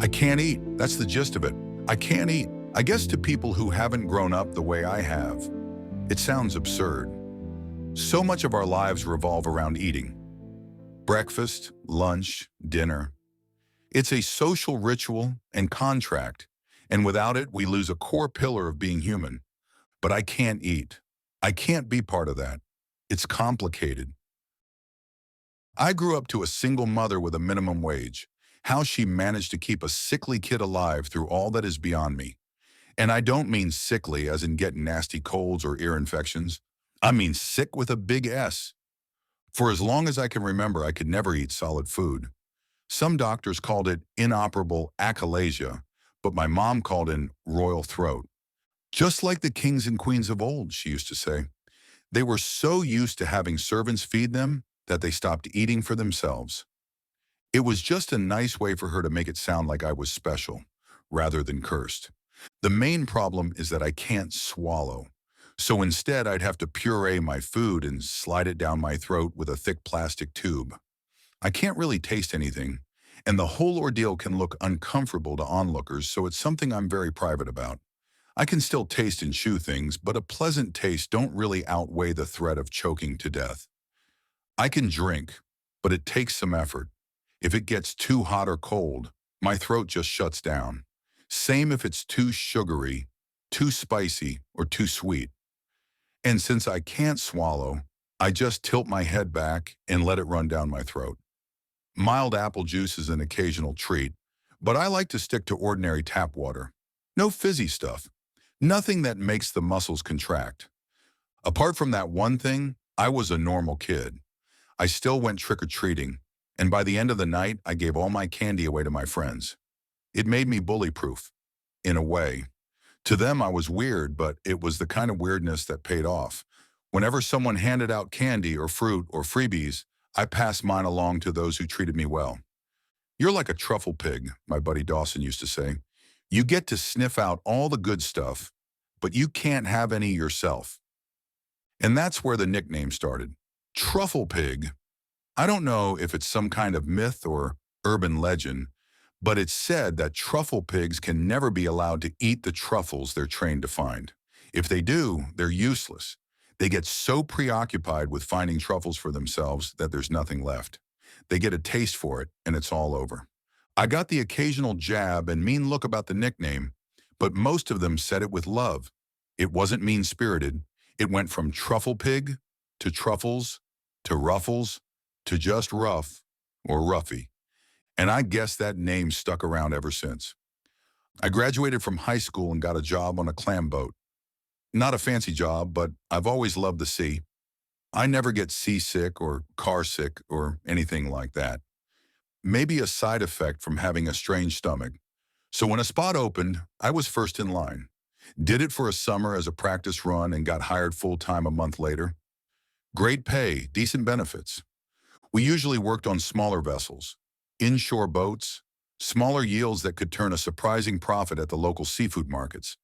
I can't eat. That's the gist of it. I can't eat. I guess to people who haven't grown up the way I have, it sounds absurd. So much of our lives revolve around eating. Breakfast, lunch, dinner. It's a social ritual and contract, and without it, we lose a core pillar of being human. But I can't eat. I can't be part of that. It's complicated. I grew up to a single mother with a minimum wage. How she managed to keep a sickly kid alive through all that is beyond me. And I don't mean sickly as in getting nasty colds or ear infections. I mean sick with a big S. For as long as I can remember, I could never eat solid food. Some doctors called it inoperable achalasia, but my mom called it royal throat. Just like the kings and queens of old, she used to say. They were so used to having servants feed them that they stopped eating for themselves. It was just a nice way for her to make it sound like I was special, rather than cursed. The main problem is that I can't swallow. So instead, I'd have to puree my food and slide it down my throat with a thick plastic tube. I can't really taste anything, and the whole ordeal can look uncomfortable to onlookers, so it's something I'm very private about. I can still taste and chew things, but a pleasant taste don't really outweigh the threat of choking to death. I can drink, but it takes some effort. If it gets too hot or cold, my throat just shuts down. Same if it's too sugary, too spicy, or too sweet. And since I can't swallow, I just tilt my head back and let it run down my throat. Mild apple juice is an occasional treat, but I like to stick to ordinary tap water. No fizzy stuff. Nothing that makes the muscles contract. Apart from that one thing, I was a normal kid. I still went trick-or-treating, and by the end of the night, I gave all my candy away to my friends. It made me bully-proof, in a way. To them, I was weird, but it was the kind of weirdness that paid off. Whenever someone handed out candy or fruit or freebies, I passed mine along to those who treated me well. You're like a truffle pig, my buddy Dawson used to say. You get to sniff out all the good stuff, but you can't have any yourself. And that's where the nickname started. Truffle Pig. I don't know if it's some kind of myth or urban legend, but it's said that truffle pigs can never be allowed to eat the truffles they're trained to find. If they do, they're useless. They get so preoccupied with finding truffles for themselves that there's nothing left. They get a taste for it, and it's all over. I got the occasional jab and mean look about the nickname, but most of them said it with love. It wasn't mean-spirited. It went from truffle pig to truffles to ruffles to just rough or ruffy. And I guess that name stuck around ever since. I graduated from high school and got a job on a clam boat. Not a fancy job, but I've always loved the sea. I never get seasick or car sick or anything like that. Maybe a side effect from having a strange stomach. So when a spot opened, I was first in line. Did it for a summer as a practice run and got hired full-time a month later. Great pay, decent benefits. We usually worked on smaller vessels, inshore boats, smaller yields that could turn a surprising profit at the local seafood markets.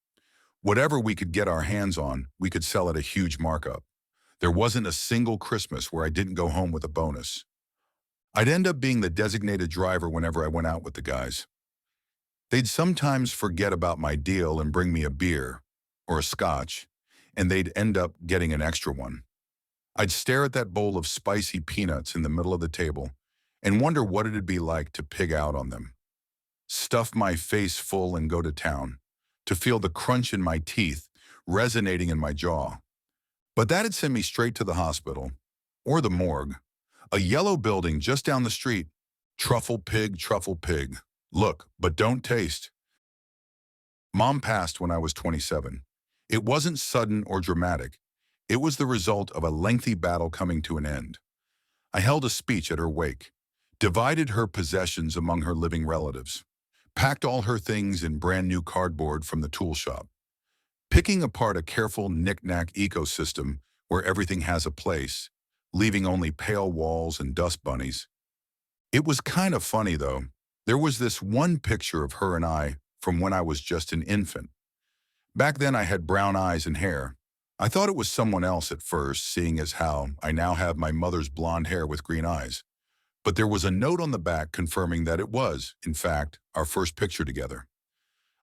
Whatever we could get our hands on, we could sell at a huge markup. There wasn't a single Christmas where I didn't go home with a bonus. I'd end up being the designated driver whenever I went out with the guys. They'd sometimes forget about my deal and bring me a beer or a scotch, and they'd end up getting an extra one. I'd stare at that bowl of spicy peanuts in the middle of the table and wonder what it'd be like to pig out on them. Stuff my face full and go to town, to feel the crunch in my teeth resonating in my jaw. But that'd send me straight to the hospital, or the morgue. A yellow building just down the street. Truffle Pig, Truffle Pig. Look, but don't taste. Mom passed when I was 27. It wasn't sudden or dramatic. It was the result of a lengthy battle coming to an end. I held a speech at her wake, divided her possessions among her living relatives, packed all her things in brand new cardboard from the tool shop, picking apart a careful knick-knack ecosystem where everything has a place, leaving only pale walls and dust bunnies. It was kind of funny, though. There was this one picture of her and I from when I was just an infant. Back then I had brown eyes and hair. I thought it was someone else at first, seeing as how I now have my mother's blonde hair with green eyes. But there was a note on the back confirming that it was, in fact, our first picture together.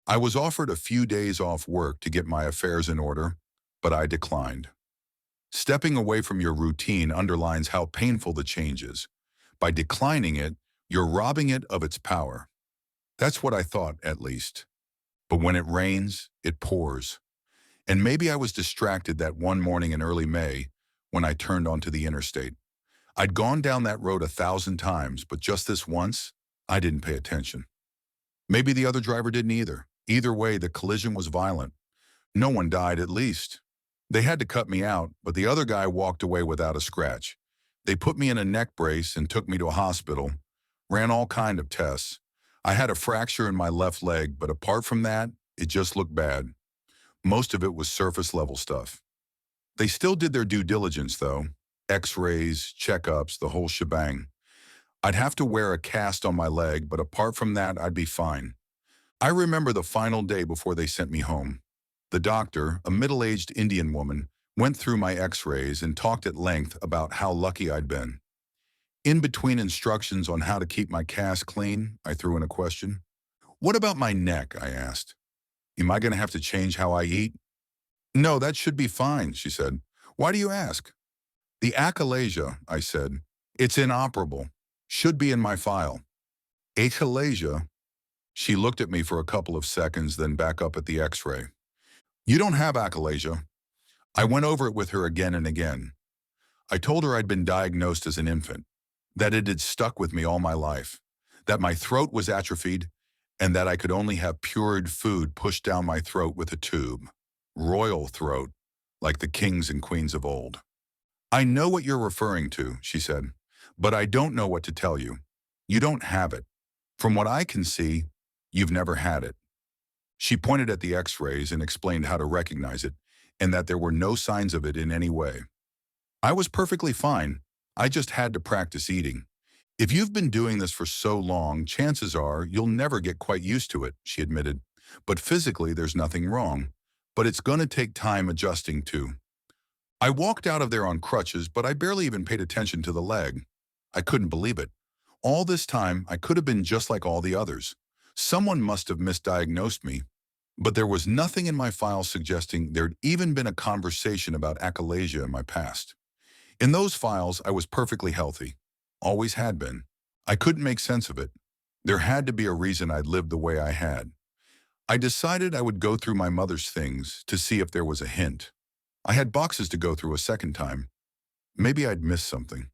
I was offered a few days off work to get my affairs in order, but I declined. Stepping away from your routine underlines how painful the change is. By declining it, you're robbing it of its power. That's what I thought, at least. But when it rains, it pours. And maybe I was distracted that one morning in early May when I turned onto the interstate. I'd gone down that road 1,000 times, but just this once, I didn't pay attention. Maybe the other driver didn't either. Either way, the collision was violent. No one died, at least. They had to cut me out, but the other guy walked away without a scratch. They put me in a neck brace and took me to a hospital, ran all kind of tests. I had a fracture in my left leg, but apart from that, it just looked bad. Most of it was surface-level stuff. They still did their due diligence, though. X-rays, checkups, the whole shebang. I'd have to wear a cast on my leg, but apart from that, I'd be fine. I remember the final day before they sent me home. The doctor, a middle-aged Indian woman, went through my x-rays and talked at length about how lucky I'd been. In between instructions on how to keep my cast clean, I threw in a question. "What about my neck?" I asked. "Am I going to have to change how I eat?" "No, that should be fine," she said. "Why do you ask?" "The achalasia," I said. "It's inoperable. Should be in my file." "Achalasia?" She looked at me for a couple of seconds, then back up at the x-ray. "You don't have achalasia." I went over it with her again and again. I told her I'd been diagnosed as an infant, that it had stuck with me all my life, that my throat was atrophied, and that I could only have pured food pushed down my throat with a tube. Royal throat, like the kings and queens of old. "I know what you're referring to," she said, "but I don't know what to tell you. You don't have it. From what I can see, you've never had it." She pointed at the x-rays and explained how to recognize it, and that there were no signs of it in any way. I was perfectly fine. I just had to practice eating. "If you've been doing this for so long, chances are you'll never get quite used to it," she admitted. "But physically, there's nothing wrong. But it's going to take time adjusting to." I walked out of there on crutches, but I barely even paid attention to the leg. I couldn't believe it. All this time, I could have been just like all the others. Someone must have misdiagnosed me. But there was nothing in my files suggesting there'd even been a conversation about achalasia in my past. In those files, I was perfectly healthy. Always had been. I couldn't make sense of it. There had to be a reason I'd lived the way I had. I decided I would go through my mother's things to see if there was a hint. I had boxes to go through a second time. Maybe I'd missed something.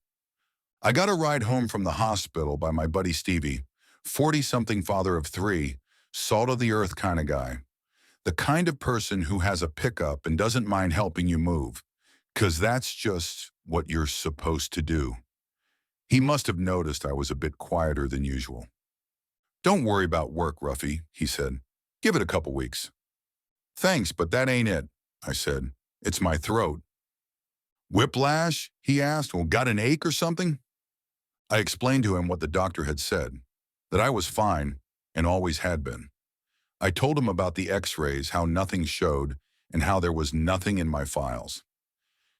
I got a ride home from the hospital by my buddy Stevie, 40-something father of 3, salt-of-the-earth kind of guy. The kind of person who has a pickup and doesn't mind helping you move, 'cause that's just what you're supposed to do. He must have noticed I was a bit quieter than usual. "Don't worry about work, Ruffy," he said. "Give it a couple weeks." "Thanks, but that ain't it," I said. "It's my throat." "Whiplash?" he asked. "Well, got an ache or something?" I explained to him what the doctor had said, that I was fine and always had been. I told him about the x-rays, how nothing showed, and how there was nothing in my files.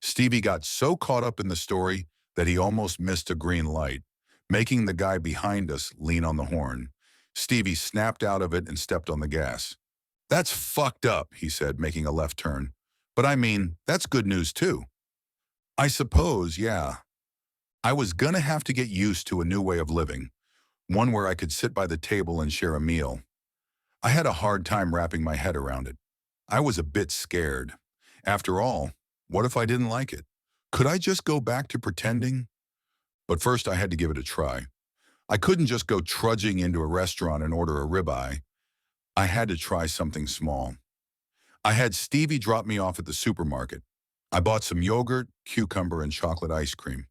Stevie got so caught up in the story that he almost missed a green light, making the guy behind us lean on the horn. Stevie snapped out of it and stepped on the gas. "That's fucked up," he said, making a left turn. "But I mean, that's good news too." I suppose, yeah. I was gonna have to get used to a new way of living, one where I could sit by the table and share a meal. I had a hard time wrapping my head around it. I was a bit scared. After all, what if I didn't like it? Could I just go back to pretending? But first I had to give it a try. I couldn't just go trudging into a restaurant and order a ribeye. I had to try something small. I had Stevie drop me off at the supermarket. I bought some yogurt, cucumber, and chocolate ice cream.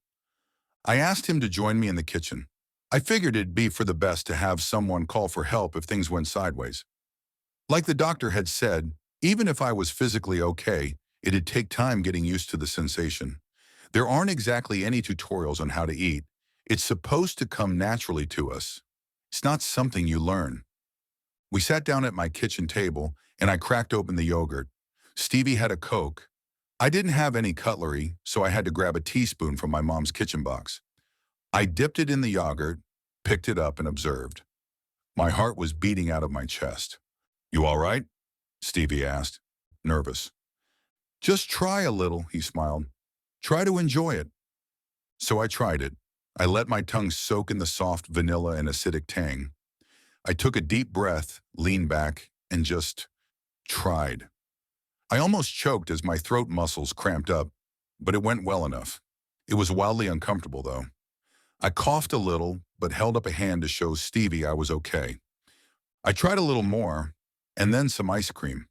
I asked him to join me in the kitchen. I figured it'd be for the best to have someone call for help if things went sideways. Like the doctor had said, even if I was physically okay, it'd take time getting used to the sensation. There aren't exactly any tutorials on how to eat. It's supposed to come naturally to us. It's not something you learn. We sat down at my kitchen table, and I cracked open the yogurt. Stevie had a Coke. I didn't have any cutlery, so I had to grab a teaspoon from my mom's kitchen box. I dipped it in the yogurt, picked it up, and observed. My heart was beating out of my chest. "You all right?" Stevie asked, nervous. "Just try a little," he smiled. "Try to enjoy it." So I tried it. I let my tongue soak in the soft vanilla and acidic tang. I took a deep breath, leaned back, and just tried. I almost choked as my throat muscles cramped up, but it went well enough. It was wildly uncomfortable, though. I coughed a little, but held up a hand to show Stevie I was okay. I tried a little more, and then some ice cream.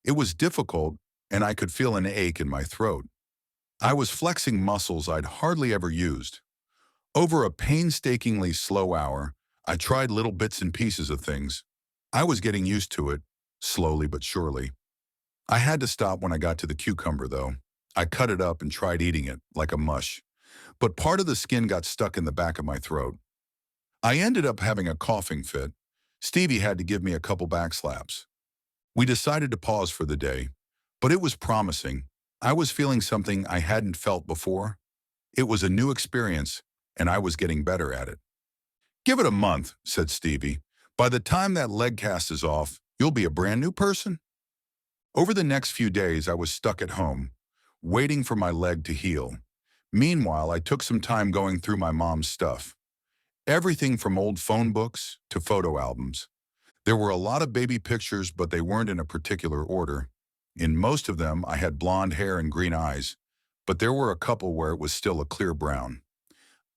It was difficult, and I could feel an ache in my throat. I was flexing muscles I'd hardly ever used. Over a painstakingly slow hour, I tried little bits and pieces of things. I was getting used to it, slowly but surely. I had to stop when I got to the cucumber, though. I cut it up and tried eating it, like a mush. But part of the skin got stuck in the back of my throat. I ended up having a coughing fit. Stevie had to give me a couple backslaps. We decided to pause for the day, but it was promising. I was feeling something I hadn't felt before. It was a new experience, and I was getting better at it. "Give it a month," said Stevie. "By the time that leg cast is off, you'll be a brand new person." Over the next few days, I was stuck at home, waiting for my leg to heal. Meanwhile, I took some time going through my mom's stuff. Everything from old phone books to photo albums. There were a lot of baby pictures, but they weren't in a particular order. In most of them, I had blonde hair and green eyes, but there were a couple where it was still a clear brown.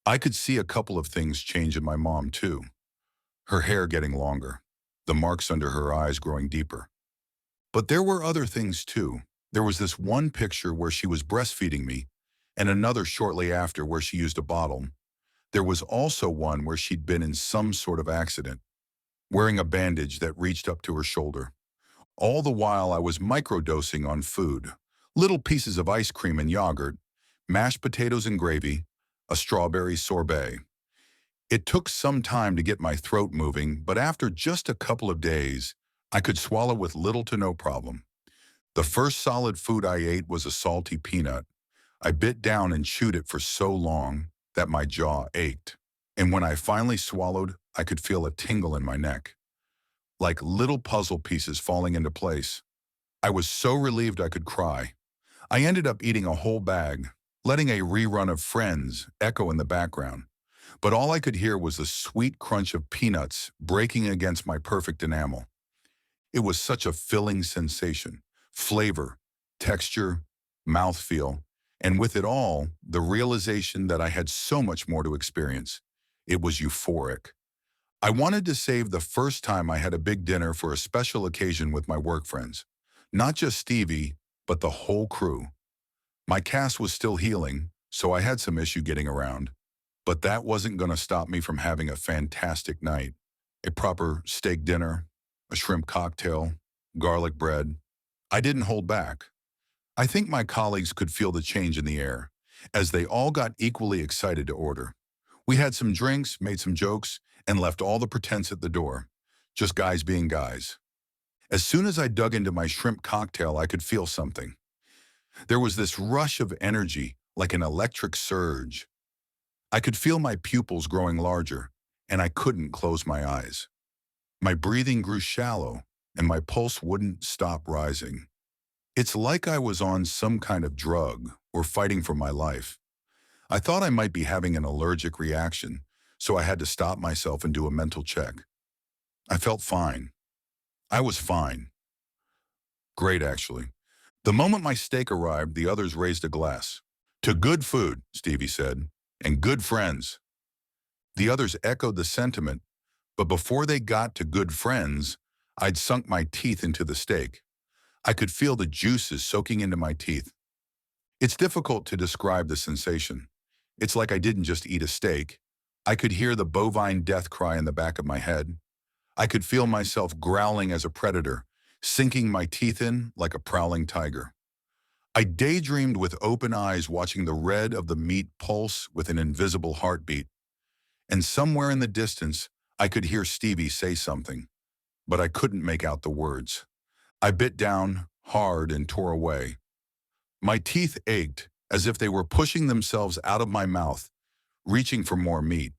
I could see a couple of things change in my mom, too. Her hair getting longer, the marks under her eyes growing deeper. But there were other things, too. There was this one picture where she was breastfeeding me, and another shortly after where she used a bottle. There was also one where she'd been in some sort of accident, wearing a bandage that reached up to her shoulder. All the while I was microdosing on food, little pieces of ice cream and yogurt, mashed potatoes and gravy, a strawberry sorbet. It took some time to get my throat moving, but after just a couple of days, I could swallow with little to no problem. The first solid food I ate was a salty peanut. I bit down and chewed it for so long that my jaw ached. And when I finally swallowed, I could feel a tingle in my neck, like little puzzle pieces falling into place. I was so relieved I could cry. I ended up eating a whole bag, letting a rerun of Friends echo in the background. But all I could hear was the sweet crunch of peanuts breaking against my perfect enamel. It was such a filling sensation, flavor, texture, mouthfeel, and with it all, the realization that I had so much more to experience. It was euphoric. I wanted to save the first time I had a big dinner for a special occasion with my work friends. Not just Stevie, but the whole crew. My cast was still healing, so I had some issue getting around. But that wasn't going to stop me from having a fantastic night. A proper steak dinner, a shrimp cocktail, garlic bread. I didn't hold back. I think my colleagues could feel the change in the air, as they all got equally excited to order. We had some drinks, made some jokes, and left all the pretense at the door. Just guys being guys. As soon as I dug into my shrimp cocktail, I could feel something. There was this rush of energy, like an electric surge. I could feel my pupils growing larger, and I couldn't close my eyes. My breathing grew shallow, and my pulse wouldn't stop rising. It's like I was on some kind of drug or fighting for my life. I thought I might be having an allergic reaction, so I had to stop myself and do a mental check. I felt fine. I was fine. Great, actually. The moment my steak arrived, the others raised a glass. "To good food," Stevie said, "and good friends." The others echoed the sentiment, but before they got to good friends, I'd sunk my teeth into the steak. I could feel the juices soaking into my teeth. It's difficult to describe the sensation. It's like I didn't just eat a steak. I could hear the bovine death cry in the back of my head. I could feel myself growling as a predator, sinking my teeth in like a prowling tiger. I daydreamed with open eyes, watching the red of the meat pulse with an invisible heartbeat. And somewhere in the distance, I could hear Stevie say something, but I couldn't make out the words. I bit down hard and tore away. My teeth ached as if they were pushing themselves out of my mouth, reaching for more meat.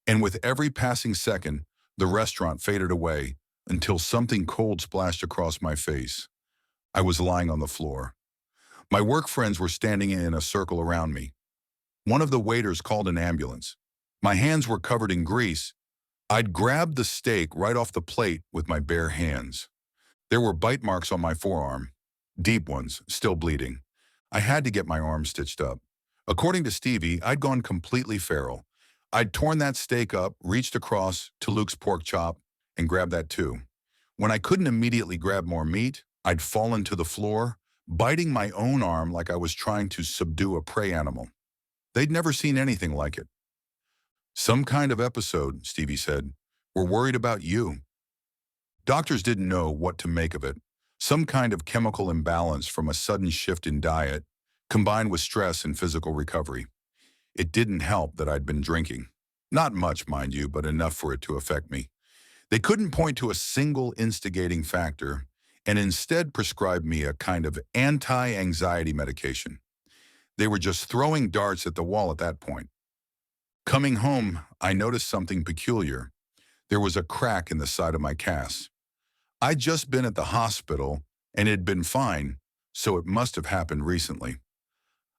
And with every passing second, the restaurant faded away until something cold splashed across my face. I was lying on the floor. My work friends were standing in a circle around me. One of the waiters called an ambulance. My hands were covered in grease. I'd grabbed the steak right off the plate with my bare hands. There were bite marks on my forearm, deep ones, still bleeding. I had to get my arm stitched up. According to Stevie, I'd gone completely feral. I'd torn that steak up, reached across to Luke's pork chop, and grabbed that too. When I couldn't immediately grab more meat, I'd fallen to the floor, biting my own arm like I was trying to subdue a prey animal. They'd never seen anything like it. "Some kind of episode," Stevie said. "We're worried about you." Doctors didn't know what to make of it. Some kind of chemical imbalance from a sudden shift in diet, combined with stress and physical recovery. It didn't help that I'd been drinking. Not much, mind you, but enough for it to affect me. They couldn't point to a single instigating factor, and instead prescribed me a kind of anti-anxiety medication. They were just throwing darts at the wall at that point. Coming home, I noticed something peculiar. There was a crack in the side of my cast. I'd just been at the hospital, and it had been fine, so it must have happened recently.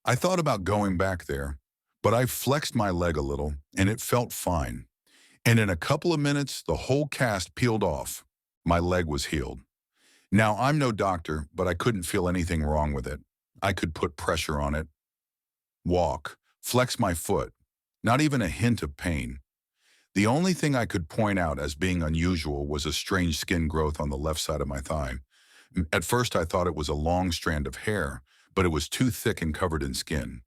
I thought about going back there, but I flexed my leg a little, and it felt fine. And in a couple of minutes, the whole cast peeled off. My leg was healed. Now, I'm no doctor, but I couldn't feel anything wrong with it. I could put pressure on it, walk, flex my foot, not even a hint of pain. The only thing I could point out as being unusual was a strange skin growth on the left side of my thigh. At first, I thought it was a long strand of hair, but it was too thick and covered in skin.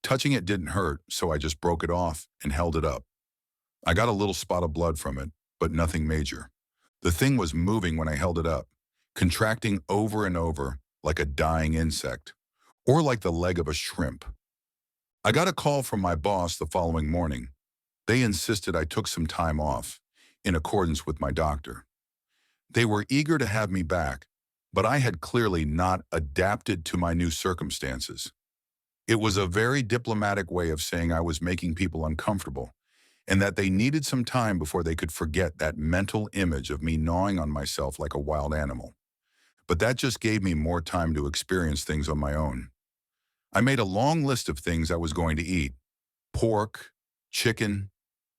Touching it didn't hurt, so I just broke it off and held it up. I got a little spot of blood from it, but nothing major. The thing was moving when I held it up, contracting over and over like a dying insect, or like the leg of a shrimp. I got a call from my boss the following morning. They insisted I took some time off, in accordance with my doctor. They were eager to have me back, but I had clearly not adapted to my new circumstances. It was a very diplomatic way of saying I was making people uncomfortable, and that they needed some time before they could forget that mental image of me gnawing on myself like a wild animal. But that just gave me more time to experience things on my own. I made a long list of things I was going to eat: pork, chicken,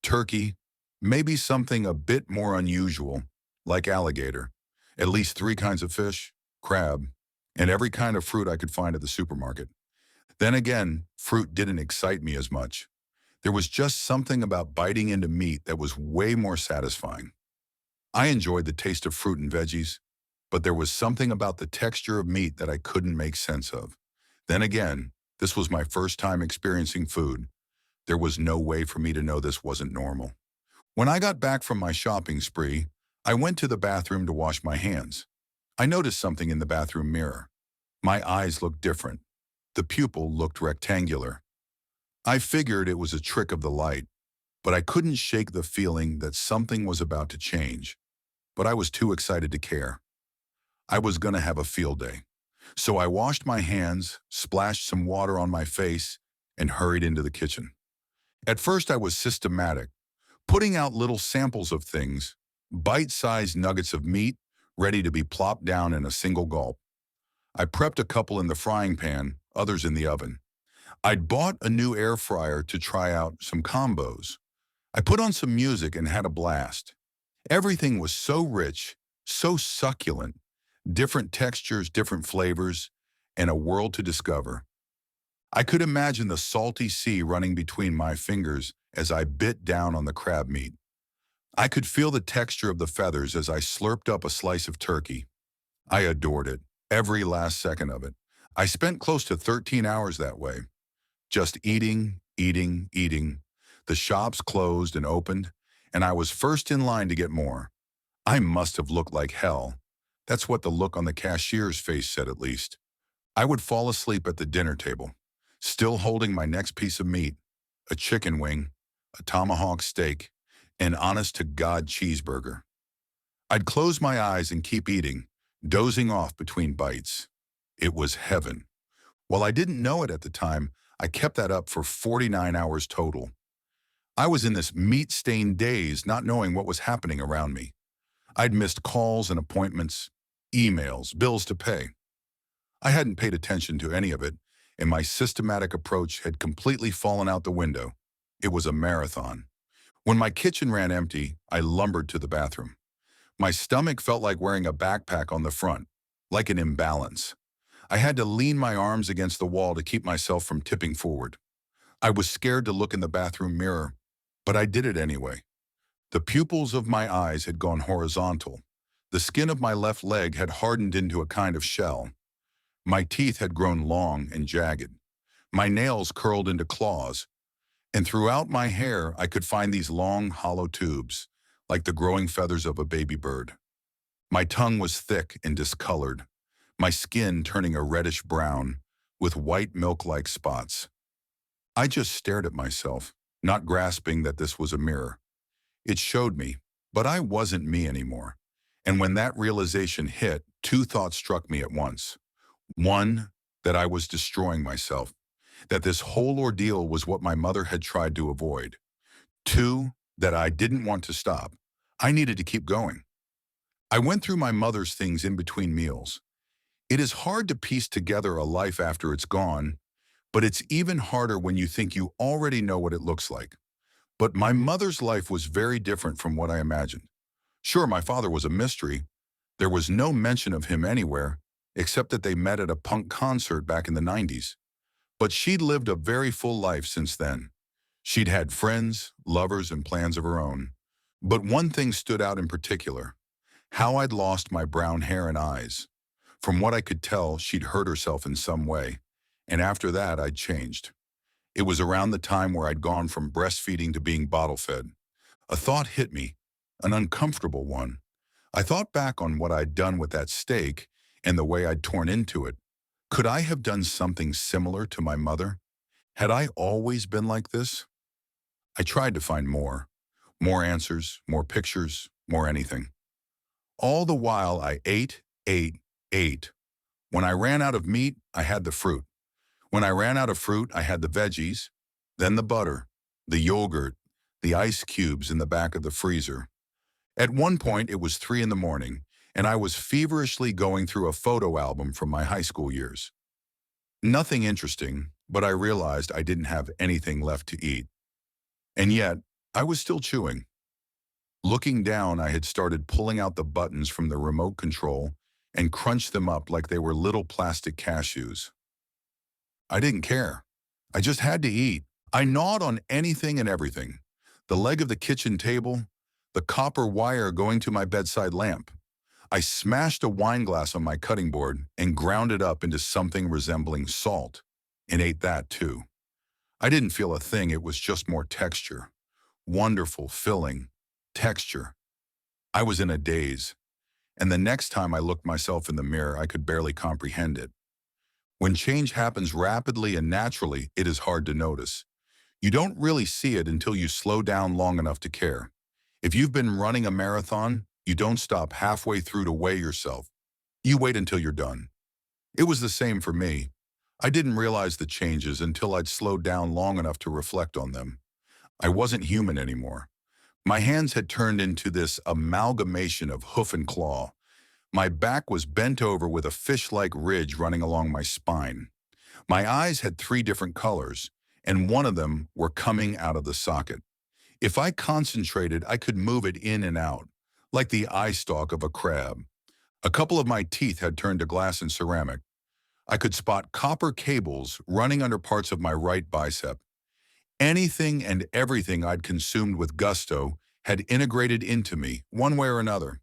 turkey, maybe something a bit more unusual, like alligator, at least 3 kinds of fish, crab, and every kind of fruit I could find at the supermarket. Then again, fruit didn't excite me as much. There was just something about biting into meat that was way more satisfying. I enjoyed the taste of fruit and veggies, but there was something about the texture of meat that I couldn't make sense of. Then again, this was my first time experiencing food. There was no way for me to know this wasn't normal. When I got back from my shopping spree, I went to the bathroom to wash my hands. I noticed something in the bathroom mirror. My eyes looked different. The pupil looked rectangular. I figured it was a trick of the light, but I couldn't shake the feeling that something was about to change. But I was too excited to care. I was gonna have a field day. So I washed my hands, splashed some water on my face, and hurried into the kitchen. At first I was systematic, putting out little samples of things, bite-sized nuggets of meat, ready to be plopped down in a single gulp. I prepped a couple in the frying pan, others in the oven. I'd bought a new air fryer to try out some combos. I put on some music and had a blast. Everything was so rich, so succulent, different textures, different flavors, and a world to discover. I could imagine the salty sea running between my fingers as I bit down on the crab meat. I could feel the texture of the feathers as I slurped up a slice of turkey. I adored it, every last second of it. I spent close to 13 hours that way, just eating, eating, eating. The shops closed and opened, and I was first in line to get more. I must have looked like hell. That's what the look on the cashier's face said, at least. I would fall asleep at the dinner table, still holding my next piece of meat, a chicken wing, a tomahawk steak, an honest-to-God cheeseburger. I'd close my eyes and keep eating, dozing off between bites. It was heaven. While I didn't know it at the time, I kept that up for 49 hours total. I was in this meat-stained daze, not knowing what was happening around me. I'd missed calls and appointments, emails, bills to pay. I hadn't paid attention to any of it, and my systematic approach had completely fallen out the window. It was a marathon. When my kitchen ran empty, I lumbered to the bathroom. My stomach felt like wearing a backpack on the front, like an imbalance. I had to lean my arms against the wall to keep myself from tipping forward. I was scared to look in the bathroom mirror, but I did it anyway. The pupils of my eyes had gone horizontal. The skin of my left leg had hardened into a kind of shell. My teeth had grown long and jagged. My nails curled into claws, and throughout my hair I could find these long, hollow tubes, like the growing feathers of a baby bird. My tongue was thick and discolored, my skin turning a reddish brown, with white milk-like spots. I just stared at myself, not grasping that this was a mirror. It showed me, but I wasn't me anymore. And when that realization hit, two thoughts struck me at once. One, that I was destroying myself, that this whole ordeal was what my mother had tried to avoid. Two, that I didn't want to stop. I needed to keep going. I went through my mother's things in between meals. It is hard to piece together a life after it's gone, but it's even harder when you think you already know what it looks like. But my mother's life was very different from what I imagined. Sure, my father was a mystery. There was no mention of him anywhere, except that they met at a punk concert back in the 90s. But she'd lived a very full life since then. She'd had friends, lovers, and plans of her own. But one thing stood out in particular: how I'd lost my brown hair and eyes. From what I could tell, she'd hurt herself in some way, and after that, I'd changed. It was around the time where I'd gone from breastfeeding to being bottle-fed. A thought hit me, an uncomfortable one. I thought back on what I'd done with that steak and the way I'd torn into it. Could I have done something similar to my mother? Had I always been like this? I tried to find more. More answers, more pictures, more anything. All the while I ate, ate, ate. When I ran out of meat, I had the fruit. When I ran out of fruit, I had the veggies, then the butter, the yogurt, the ice cubes in the back of the freezer. At one point, it was 3 in the morning, and I was feverishly going through a photo album from my high school years. Nothing interesting, but I realized I didn't have anything left to eat. And yet, I was still chewing. Looking down, I had started pulling out the buttons from the remote control and crunched them up like they were little plastic cashews. I didn't care. I just had to eat. I gnawed on anything and everything: the leg of the kitchen table, the copper wire going to my bedside lamp. I smashed a wine glass on my cutting board and ground it up into something resembling salt, and ate that too. I didn't feel a thing, it was just more texture. Wonderful, filling texture. I was in a daze, and the next time I looked myself in the mirror, I could barely comprehend it. When change happens rapidly and naturally, it is hard to notice. You don't really see it until you slow down long enough to care. If you've been running a marathon, you don't stop halfway through to weigh yourself. You wait until you're done. It was the same for me. I didn't realize the changes until I'd slowed down long enough to reflect on them. I wasn't human anymore. My hands had turned into this amalgamation of hoof and claw. My back was bent over with a fish-like ridge running along my spine. My eyes had 3 different colors, and one of them were coming out of the socket. If I concentrated, I could move it in and out, like the eye stalk of a crab. A couple of my teeth had turned to glass and ceramic. I could spot copper cables running under parts of my right bicep. Anything and everything I'd consumed with gusto had integrated into me, one way or another.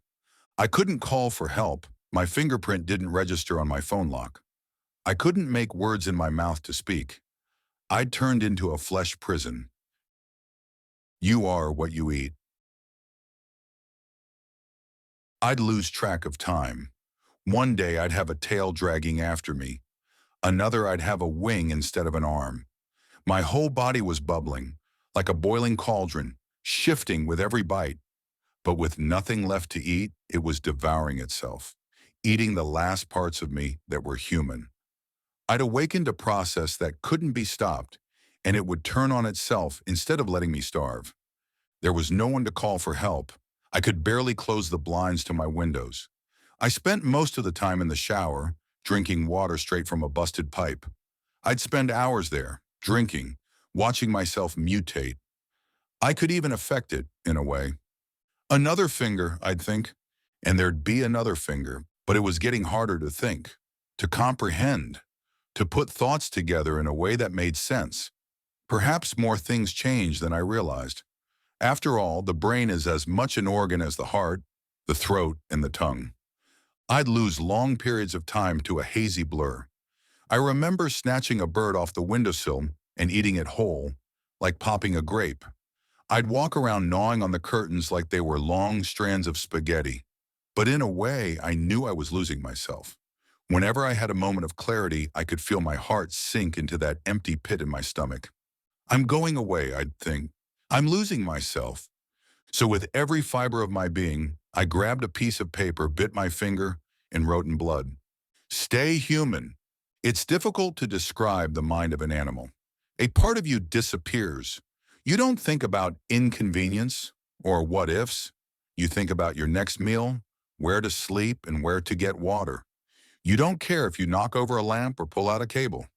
I couldn't call for help. My fingerprint didn't register on my phone lock. I couldn't make words in my mouth to speak. I'd turned into a flesh prison. You are what you eat. I'd lose track of time. One day I'd have a tail dragging after me. Another I'd have a wing instead of an arm. My whole body was bubbling, like a boiling cauldron, shifting with every bite. But with nothing left to eat, it was devouring itself, eating the last parts of me that were human. I'd awakened a process that couldn't be stopped. and it would turn on itself instead of letting me starve. There was no one to call for help. I could barely close the blinds to my windows. I spent most of the time in the shower, drinking water straight from a busted pipe. I'd spend hours there, drinking, watching myself mutate. I could even affect it, in a way. Another finger, I'd think, and there'd be another finger, but it was getting harder to think, to comprehend, to put thoughts together in a way that made sense. Perhaps more things changed than I realized. After all, the brain is as much an organ as the heart, the throat, and the tongue. I'd lose long periods of time to a hazy blur. I remember snatching a bird off the windowsill and eating it whole, like popping a grape. I'd walk around gnawing on the curtains like they were long strands of spaghetti. But in a way, I knew I was losing myself. Whenever I had a moment of clarity, I could feel my heart sink into that empty pit in my stomach. I'm going away, I'd think. I'm losing myself. So with every fiber of my being, I grabbed a piece of paper, bit my finger, and wrote in blood, "Stay human." It's difficult to describe the mind of an animal. A part of you disappears. You don't think about inconvenience or what ifs. You think about your next meal, where to sleep, and where to get water. You don't care if you knock over a lamp or pull out a cable.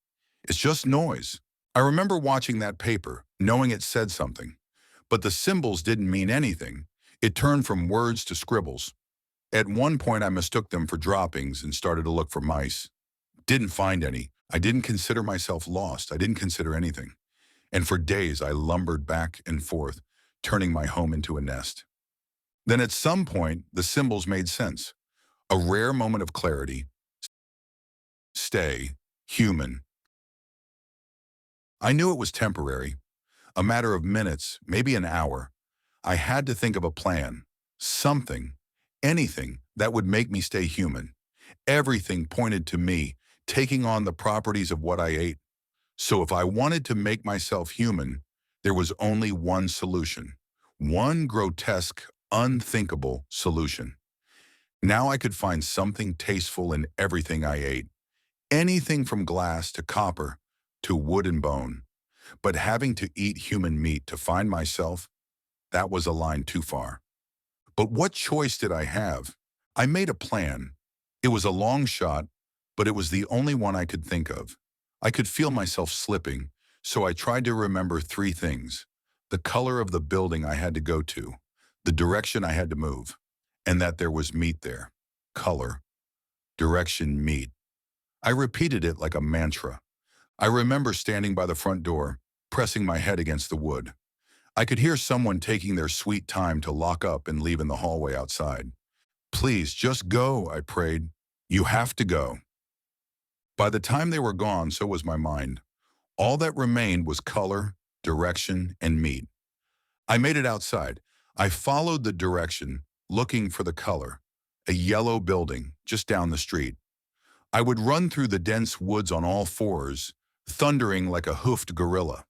It's just noise. I remember watching that paper, knowing it said something, but the symbols didn't mean anything. It turned from words to scribbles. At one point, I mistook them for droppings and started to look for mice. Didn't find any. I didn't consider myself lost. I didn't consider anything. And for days, I lumbered back and forth, turning my home into a nest. Then at some point, the symbols made sense. A rare moment of clarity. Stay human. I knew it was temporary, a matter of minutes, maybe an hour. I had to think of a plan, something, anything that would make me stay human. Everything pointed to me taking on the properties of what I ate. So if I wanted to make myself human, there was only one solution, one grotesque, unthinkable solution. Now I could find something tasteful in everything I ate, anything from glass to copper to wood and bone. But having to eat human meat to find myself, that was a line too far. But what choice did I have? I made a plan. It was a long shot, but it was the only one I could think of. I could feel myself slipping, so I tried to remember three things: the color of the building I had to go to, the direction I had to move, and that there was meat there. Color, direction, meat. I repeated it like a mantra. I remember standing by the front door, pressing my head against the wood. I could hear someone taking their sweet time to lock up and leave in the hallway outside. "Please, just go," I prayed. "You have to go." By the time they were gone, so was my mind. All that remained was color, direction, and meat. I made it outside. I followed the direction, looking for the color. A yellow building, just down the street. I would run through the dense woods on all fours, thundering like a hoofed gorilla.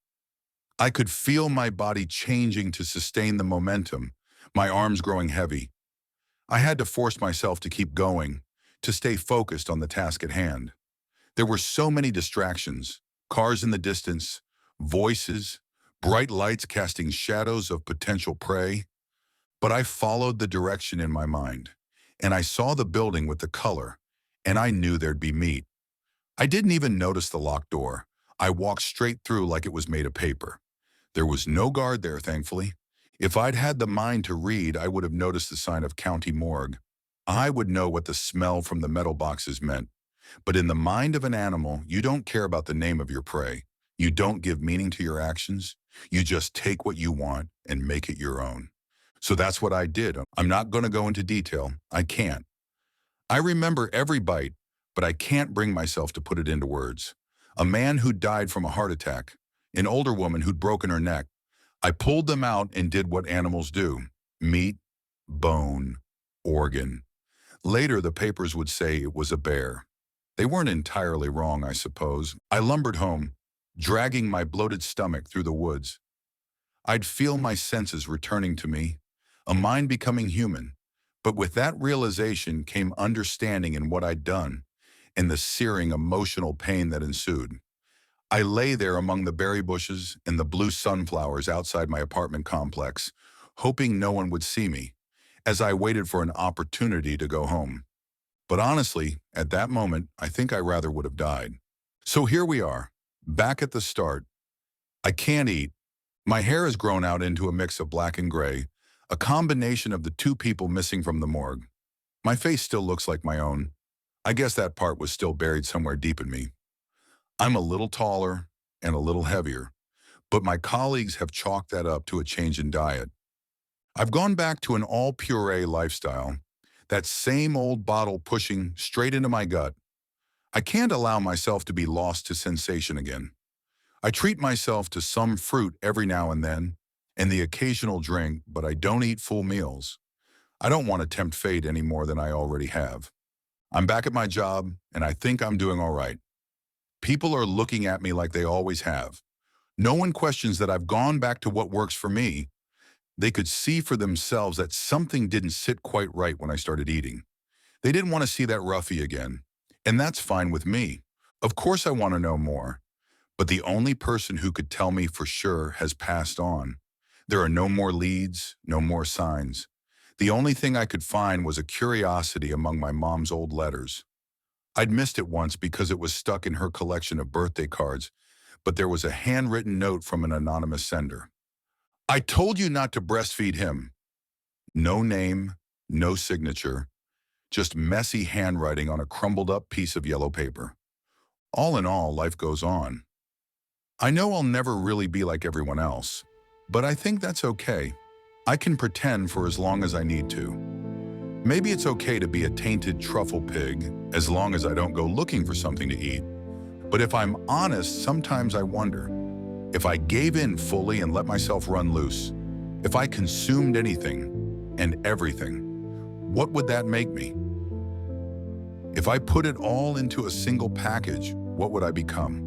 I could feel my body changing to sustain the momentum, my arms growing heavy. I had to force myself to keep going, to stay focused on the task at hand. There were so many distractions, cars in the distance, voices, bright lights casting shadows of potential prey. But I followed the direction in my mind, and I saw the building with the color, and I knew there'd be meat. I didn't even notice the locked door. I walked straight through like it was made of paper. There was no guard there, thankfully. If I'd had the mind to read, I would have noticed the sign of county morgue. I would know what the smell from the metal boxes meant. But in the mind of an animal, you don't care about the name of your prey. You don't give meaning to your actions. You just take what you want and make it your own. So that's what I did. I'm not going to go into detail. I can't. I remember every bite, but I can't bring myself to put it into words. A man who died from a heart attack, an older woman who'd broken her neck. I pulled them out and did what animals do: meat, bone, organ. Later, the papers would say it was a bear. They weren't entirely wrong, I suppose. I lumbered home, dragging my bloated stomach through the woods. I'd feel my senses returning to me, a mind becoming human. But with that realization came understanding in what I'd done and the searing emotional pain that ensued. I lay there among the berry bushes and the blue sunflowers outside my apartment complex, hoping no one would see me, as I waited for an opportunity to go home. But honestly, at that moment, I think I rather would have died. So here we are, back at the start. I can't eat. My hair has grown out into a mix of black and gray, a combination of the two people missing from the morgue. My face still looks like my own. I guess that part was still buried somewhere deep in me. I'm a little taller and a little heavier, but my colleagues have chalked that up to a change in diet. I've gone back to an all-puree lifestyle, that same old bottle pushing straight into my gut. I can't allow myself to be lost to sensation again. I treat myself to some fruit every now and the occasional drink, but I don't eat full meals. I don't want to tempt fate any more than I already have. I'm back at my job, and I think I'm doing all right. People are looking at me like they always have. No one questions that I've gone back to what works for me. They could see for themselves that something didn't sit quite right when I started eating. They didn't want to see that roughie again, and that's fine with me. Of course I want to know more, but the only person who could tell me for sure has passed on. There are no more leads, no more signs. The only thing I could find was a curiosity among my mom's old letters. I'd missed it once because it was stuck in her collection of birthday cards, but there was a handwritten note from an anonymous sender. I told you not to breastfeed him. No name, no signature, just messy handwriting on a crumbled up piece of yellow paper. All in all, life goes on. I know I'll never really be like everyone else, but I think that's okay. I can pretend for as long as I need to. Maybe it's okay to be a tainted truffle pig as long as I don't go looking for something to eat. But if I'm honest, sometimes I wonder, if I gave in fully and let myself run loose, if I consumed anything and everything, what would that make me? If I put it all into a single package, what would I become?